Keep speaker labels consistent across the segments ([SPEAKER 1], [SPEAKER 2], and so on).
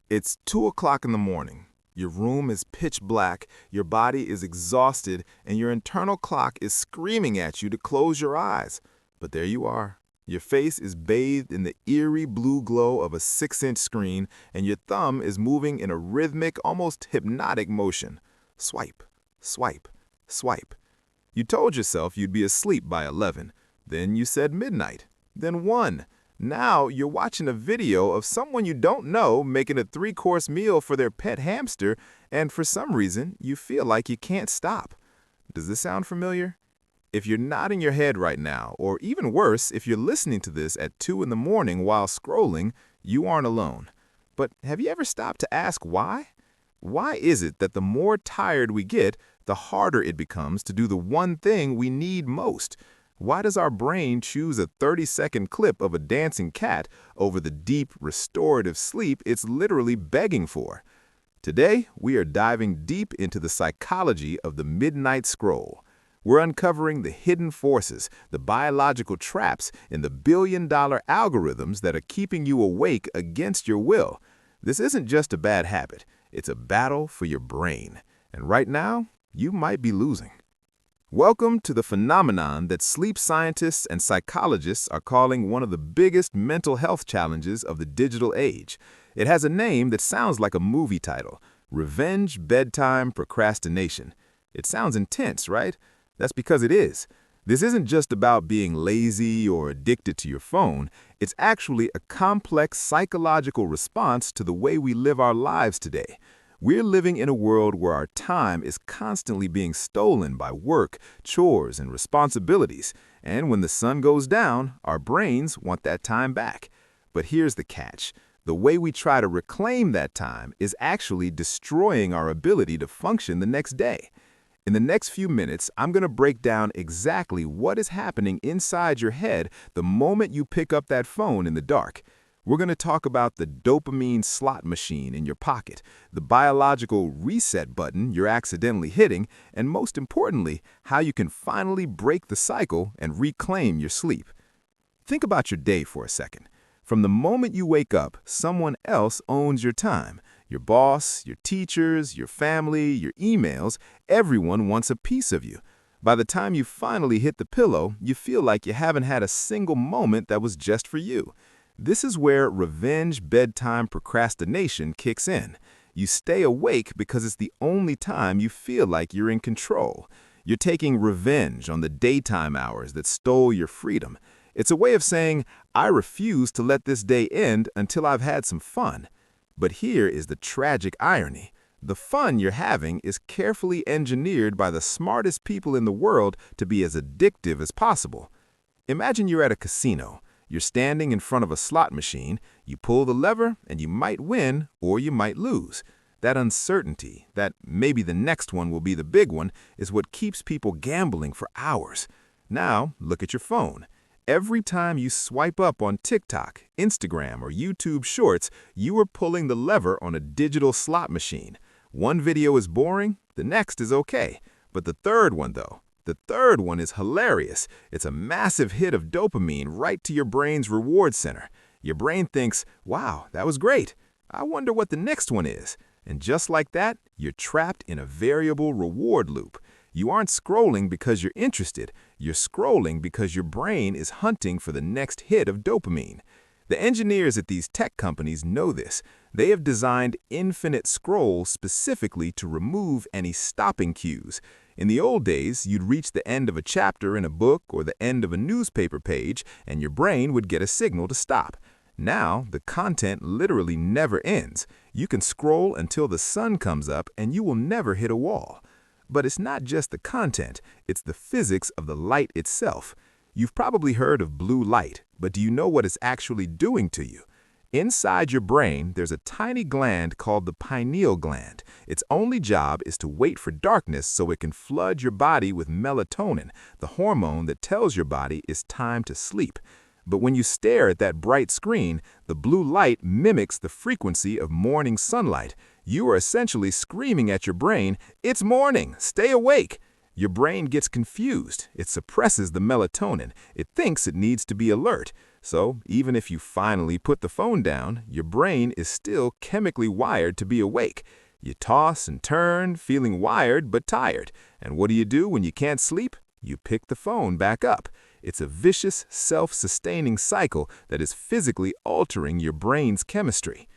[SPEAKER 1] It's 2 o'clock in the morning. Your room is pitch black, your body is exhausted, and your internal clock is screaming at you to close your eyes. But there you are. Your face is bathed in the eerie blue glow of a 6-inch screen, and your thumb is moving in a rhythmic, almost hypnotic motion. Swipe, swipe, swipe. You told yourself you'd be asleep by 11. Then you said midnight. Then 1. Now you're watching a video of someone you don't know making a 3-course meal for their pet hamster, and for some reason, you feel like you can't stop. Does this sound familiar? If you're nodding your head right now, or even worse, if you're listening to this at 2 in the morning while scrolling, you aren't alone. But have you ever stopped to ask why? Why is it that the more tired we get, the harder it becomes to do the one thing we need most? Why does our brain choose a 30-second clip of a dancing cat over the deep, restorative sleep it's literally begging for? Today, we are diving deep into the psychology of the midnight scroll. We're uncovering the hidden forces, the biological traps, and the billion-dollar algorithms that are keeping you awake against your will. This isn't just a bad habit. It's a battle for your brain. And right now, you might be losing. Welcome to the phenomenon that sleep scientists and psychologists are calling one of the biggest mental health challenges of the digital age. It has a name that sounds like a movie title: Revenge Bedtime Procrastination. It sounds intense, right? That's because it is. This isn't just about being lazy or addicted to your phone. It's actually a complex psychological response to the way we live our lives today. We're living in a world where our time is constantly being stolen by work, chores, and responsibilities. And when the sun goes down, our brains want that time back. But here's the catch. The way we try to reclaim that time is actually destroying our ability to function the next day. In the next few minutes, I'm going to break down exactly what is happening inside your head the moment you pick up that phone in the dark. We're going to talk about the dopamine slot machine in your pocket, the biological reset button you're accidentally hitting, and most importantly, how you can finally break the cycle and reclaim your sleep. Think about your day for a second. From the moment you wake up, someone else owns your time. Your boss, your teachers, your family, your emails, everyone wants a piece of you. By the time you finally hit the pillow, you feel like you haven't had a single moment that was just for you. This is where revenge bedtime procrastination kicks in. You stay awake because it's the only time you feel like you're in control. You're taking revenge on the daytime hours that stole your freedom. It's a way of saying, I refuse to let this day end until I've had some fun. But here is the tragic irony. The fun you're having is carefully engineered by the smartest people in the world to be as addictive as possible. Imagine you're at a casino. You're standing in front of a slot machine. You pull the lever, and you might win or you might lose. That uncertainty, that maybe the next one will be the big one, is what keeps people gambling for hours. Now, look at your phone. Every time you swipe up on TikTok, Instagram, or YouTube Shorts, you are pulling the lever on a digital slot machine. One video is boring, the next is okay. But the third one, though, the third one is hilarious. It's a massive hit of dopamine right to your brain's reward center. Your brain thinks, wow, that was great. I wonder what the next one is. And just like that, you're trapped in a variable reward loop. You aren't scrolling because you're interested. You're scrolling because your brain is hunting for the next hit of dopamine. The engineers at these tech companies know this. They have designed infinite scrolls specifically to remove any stopping cues. In the old days, you'd reach the end of a chapter in a book or the end of a newspaper page, and your brain would get a signal to stop. Now, the content literally never ends. You can scroll until the sun comes up, and you will never hit a wall. But it's not just the content, it's the physics of the light itself. You've probably heard of blue light, but do you know what it's actually doing to you? Inside your brain, there's a tiny gland called the pineal gland. Its only job is to wait for darkness so it can flood your body with melatonin, the hormone that tells your body it's time to sleep. But when you stare at that bright screen, the blue light mimics the frequency of morning sunlight. You are essentially screaming at your brain, "It's morning, stay awake!" Your brain gets confused. It suppresses the melatonin. It thinks it needs to be alert. So even if you finally put the phone down, your brain is still chemically wired to be awake. You toss and turn, feeling wired but tired. And what do you do when you can't sleep? You pick the phone back up. It's a vicious, self-sustaining cycle that is physically altering your brain's chemistry.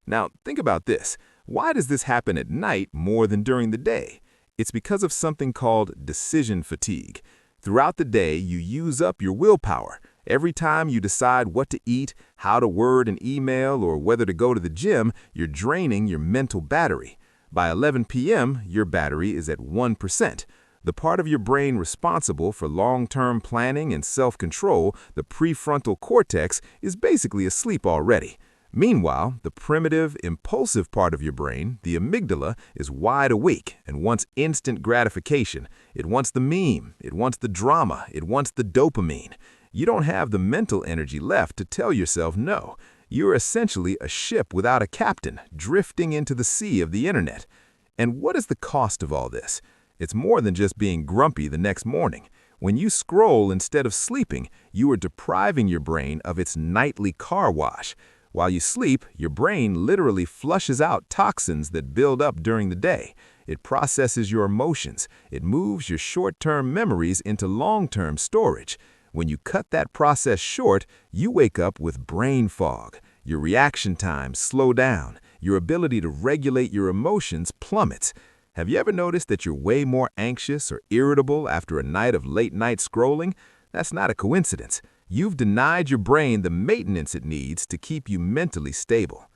[SPEAKER 1] Now, think about this. Why does this happen at night more than during the day? It's because of something called decision fatigue. Throughout the day, you use up your willpower. Every time you decide what to eat, how to word an email, or whether to go to the gym, you're draining your mental battery. By 11 p.m., your battery is at 1%. The part of your brain responsible for long-term planning and self-control, the prefrontal cortex, is basically asleep already. Meanwhile, the primitive, impulsive part of your brain, the amygdala, is wide awake and wants instant gratification. It wants the meme, it wants the drama, it wants the dopamine. You don't have the mental energy left to tell yourself no. You're essentially a ship without a captain, drifting into the sea of the internet. And what is the cost of all this? It's more than just being grumpy the next morning. When you scroll instead of sleeping, you are depriving your brain of its nightly car wash. While you sleep, your brain literally flushes out toxins that build up during the day. It processes your emotions. It moves your short-term memories into long-term storage. When you cut that process short, you wake up with brain fog. Your reaction times slow down. Your ability to regulate your emotions plummets. Have you ever noticed that you're way more anxious or irritable after a night of late-night scrolling? That's not a coincidence. You've denied your brain the maintenance it needs to keep you mentally stable.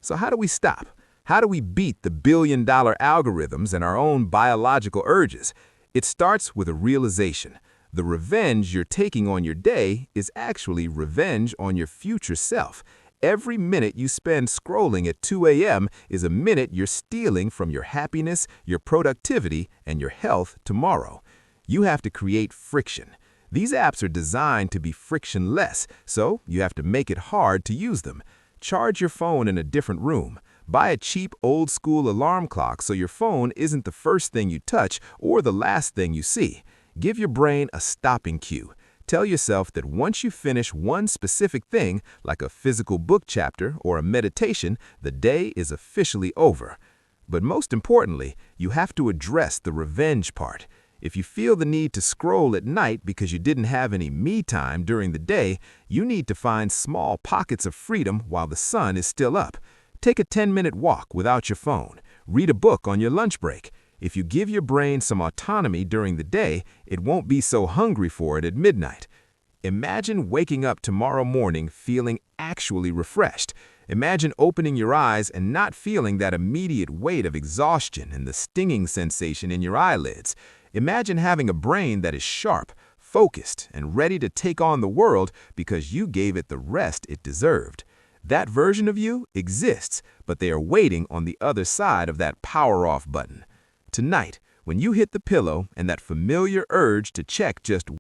[SPEAKER 1] So how do we stop? How do we beat the billion-dollar algorithms and our own biological urges? It starts with a realization. The revenge you're taking on your day is actually revenge on your future self. Every minute you spend scrolling at 2 a.m. is a minute you're stealing from your happiness, your productivity, and your health tomorrow. You have to create friction. These apps are designed to be frictionless, so you have to make it hard to use them. Charge your phone in a different room. Buy a cheap old-school alarm clock so your phone isn't the first thing you touch or the last thing you see. Give your brain a stopping cue. Tell yourself that once you finish one specific thing, like a physical book chapter or a meditation, the day is officially over. But most importantly, you have to address the revenge part. If you feel the need to scroll at night because you didn't have any me time during the day, you need to find small pockets of freedom while the sun is still up. Take a 10-minute walk without your phone. Read a book on your lunch break. If you give your brain some autonomy during the day, it won't be so hungry for it at midnight. Imagine waking up tomorrow morning feeling actually refreshed. Imagine opening your eyes and not feeling that immediate weight of exhaustion and the stinging sensation in your eyelids. Imagine having a brain that is sharp, focused, and ready to take on the world because you gave it the rest it deserved. That version of you exists, but they are waiting on the other side of that power off button. Tonight, when you hit the pillow and that familiar urge to check just